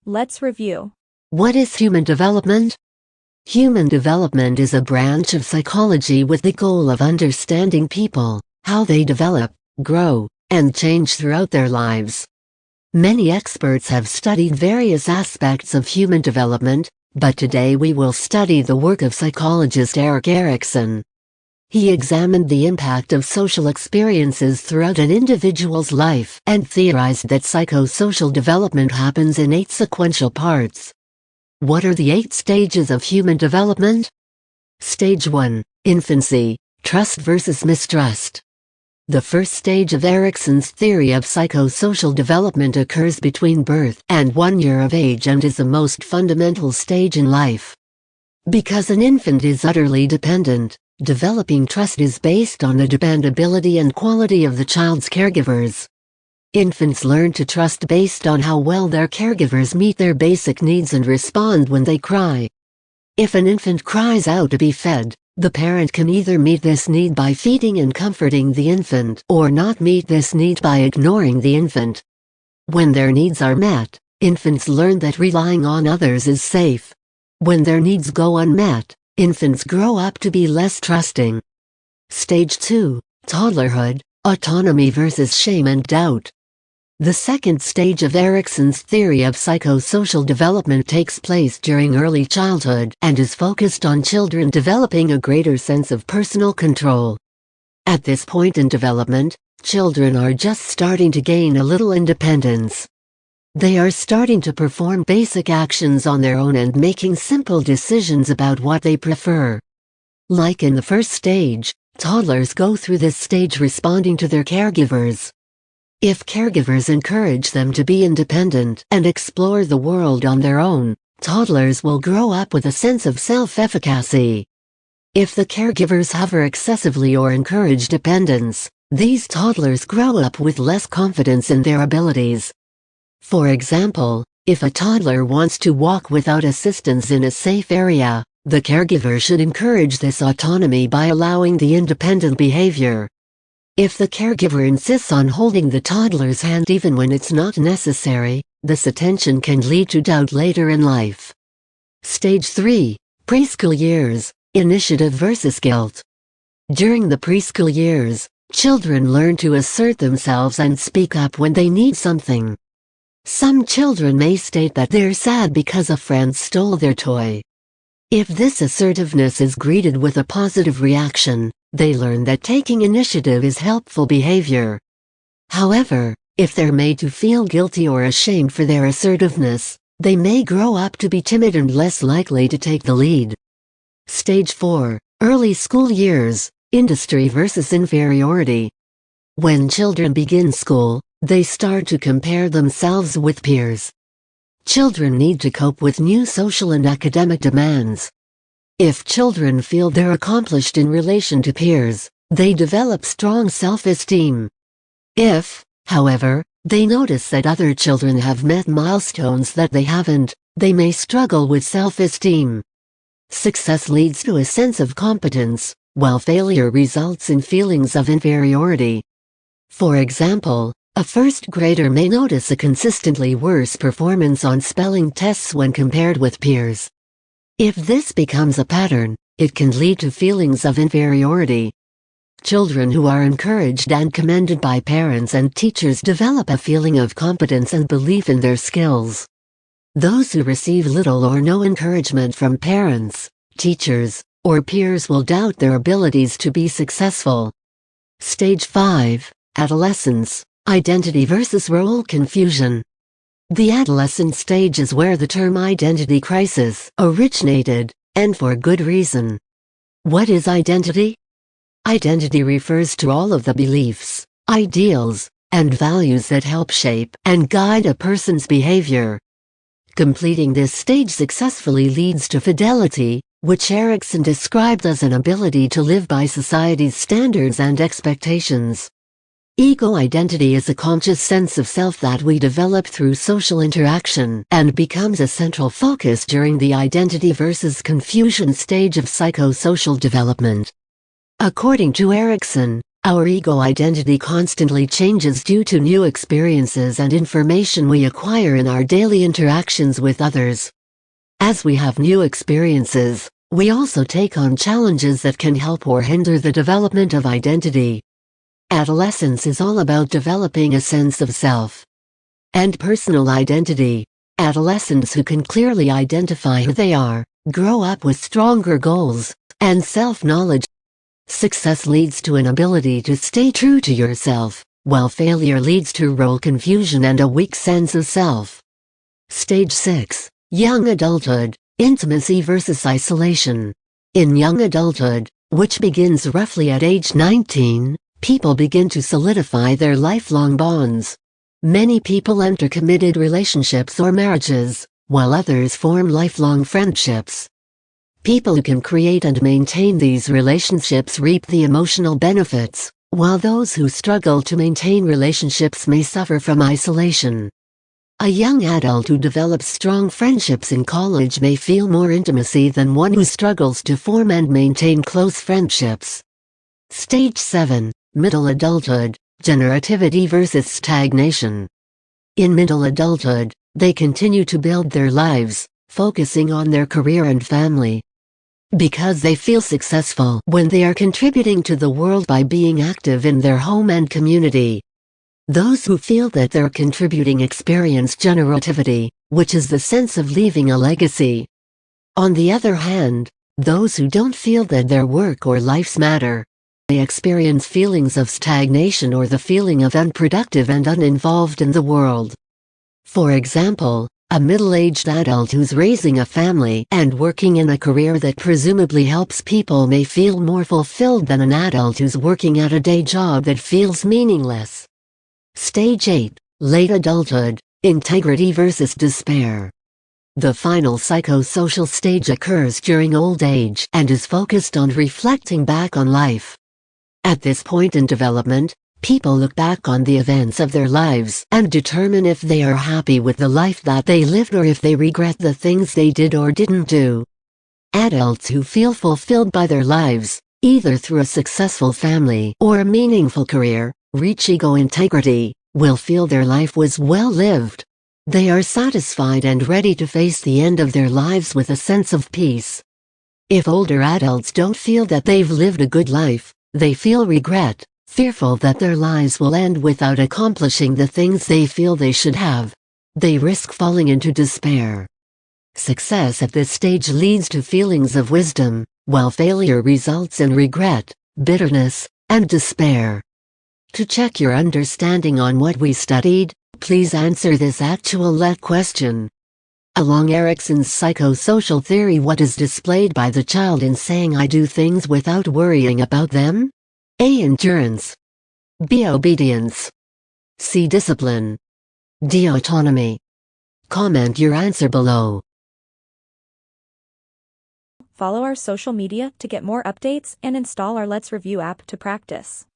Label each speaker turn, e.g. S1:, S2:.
S1: Let's review.
S2: What is human development? Human development is a branch of psychology with the goal of understanding people, how they develop, grow, and change throughout their lives. Many experts have studied various aspects of human development, but today we will study the work of psychologist Erik Erikson. He examined the impact of social experiences throughout an individual's life and theorized that psychosocial development happens in 8 sequential parts. What are the 8 stages of human development? Stage 1, Infancy, Trust versus Mistrust. The first stage of Erikson's theory of psychosocial development occurs between birth and 1 year of age and is the most fundamental stage in life. Because an infant is utterly dependent, developing trust is based on the dependability and quality of the child's caregivers. Infants learn to trust based on how well their caregivers meet their basic needs and respond when they cry. If an infant cries out to be fed, the parent can either meet this need by feeding and comforting the infant or not meet this need by ignoring the infant. When their needs are met, infants learn that relying on others is safe. When their needs go unmet, infants grow up to be less trusting. Stage 2, Toddlerhood, Autonomy versus Shame and Doubt. The second stage of Erikson's theory of psychosocial development takes place during early childhood and is focused on children developing a greater sense of personal control. At this point in development, children are just starting to gain a little independence. They are starting to perform basic actions on their own and making simple decisions about what they prefer. Like in the first stage, toddlers go through this stage responding to their caregivers. If caregivers encourage them to be independent and explore the world on their own, toddlers will grow up with a sense of self-efficacy. If the caregivers hover excessively or encourage dependence, these toddlers grow up with less confidence in their abilities. For example, if a toddler wants to walk without assistance in a safe area, the caregiver should encourage this autonomy by allowing the independent behavior. If the caregiver insists on holding the toddler's hand even when it's not necessary, this attention can lead to doubt later in life. Stage 3, Preschool Years, Initiative versus Guilt. During the preschool years, children learn to assert themselves and speak up when they need something. Some children may state that they're sad because a friend stole their toy. If this assertiveness is greeted with a positive reaction, they learn that taking initiative is helpful behavior. However, if they're made to feel guilty or ashamed for their assertiveness, they may grow up to be timid and less likely to take the lead. Stage 4, Early School Years, Industry versus Inferiority. When children begin school, they start to compare themselves with peers. Children need to cope with new social and academic demands. If children feel they're accomplished in relation to peers, they develop strong self-esteem. If, however, they notice that other children have met milestones that they haven't, they may struggle with self-esteem. Success leads to a sense of competence, while failure results in feelings of inferiority. For example, a first grader may notice a consistently worse performance on spelling tests when compared with peers. If this becomes a pattern, it can lead to feelings of inferiority. Children who are encouraged and commended by parents and teachers develop a feeling of competence and belief in their skills. Those who receive little or no encouragement from parents, teachers, or peers will doubt their abilities to be successful. Stage 5, Adolescence, Identity versus Role Confusion. The adolescent stage is where the term identity crisis originated, and for good reason. What is identity? Identity refers to all of the beliefs, ideals, and values that help shape and guide a person's behavior. Completing this stage successfully leads to fidelity, which Erikson described as an ability to live by society's standards and expectations. Ego identity is a conscious sense of self that we develop through social interaction and becomes a central focus during the identity versus confusion stage of psychosocial development. According to Erikson, Our ego identity constantly changes due to new experiences and information we acquire in our daily interactions with others. As we have new experiences, we also take on challenges that can help or hinder the development of identity. Adolescence is all about developing a sense of self and personal identity. Adolescents who can clearly identify who they are, grow up with stronger goals and self-knowledge. Success leads to an ability to stay true to yourself, while failure leads to role confusion and a weak sense of self. Stage 6. Young Adulthood, Intimacy versus Isolation. In young adulthood, which begins roughly at age 19, people begin to solidify their lifelong bonds. Many people enter committed relationships or marriages, while others form lifelong friendships. People who can create and maintain these relationships reap the emotional benefits, while those who struggle to maintain relationships may suffer from isolation. A young adult who develops strong friendships in college may feel more intimacy than one who struggles to form and maintain close friendships. Stage 7. Middle Adulthood, Generativity versus Stagnation. In middle adulthood, they continue to build their lives, focusing on their career and family. Because they feel successful when they are contributing to the world by being active in their home and community. Those who feel that they're contributing experience generativity, which is the sense of leaving a legacy. On the other hand, those who don't feel that their work or lives matter, they experience feelings of stagnation or the feeling of unproductive and uninvolved in the world. For example, a middle-aged adult who's raising a family and working in a career that presumably helps people may feel more fulfilled than an adult who's working at a day job that feels meaningless. Stage 8. Late Adulthood, Integrity versus Despair. The final psychosocial stage occurs during old age and is focused on reflecting back on life. At this point in development, people look back on the events of their lives and determine if they are happy with the life that they lived or if they regret the things they did or didn't do. Adults who feel fulfilled by their lives, either through a successful family or a meaningful career, reach ego integrity, will feel their life was well lived. They are satisfied and ready to face the end of their lives with a sense of peace. If older adults don't feel that they've lived a good life, they feel regret, fearful that their lives will end without accomplishing the things they feel they should have. They risk falling into despair. Success at this stage leads to feelings of wisdom, while failure results in regret, bitterness, and despair. To check your understanding on what we studied, please answer this actual let question. Along Erikson's psychosocial theory, what is displayed by the child in saying I do things without worrying about them? A. Endurance. B. Obedience. C. Discipline. D. Autonomy. Comment your answer below.
S1: Follow our social media to get more updates and install our Let's Review app to practice.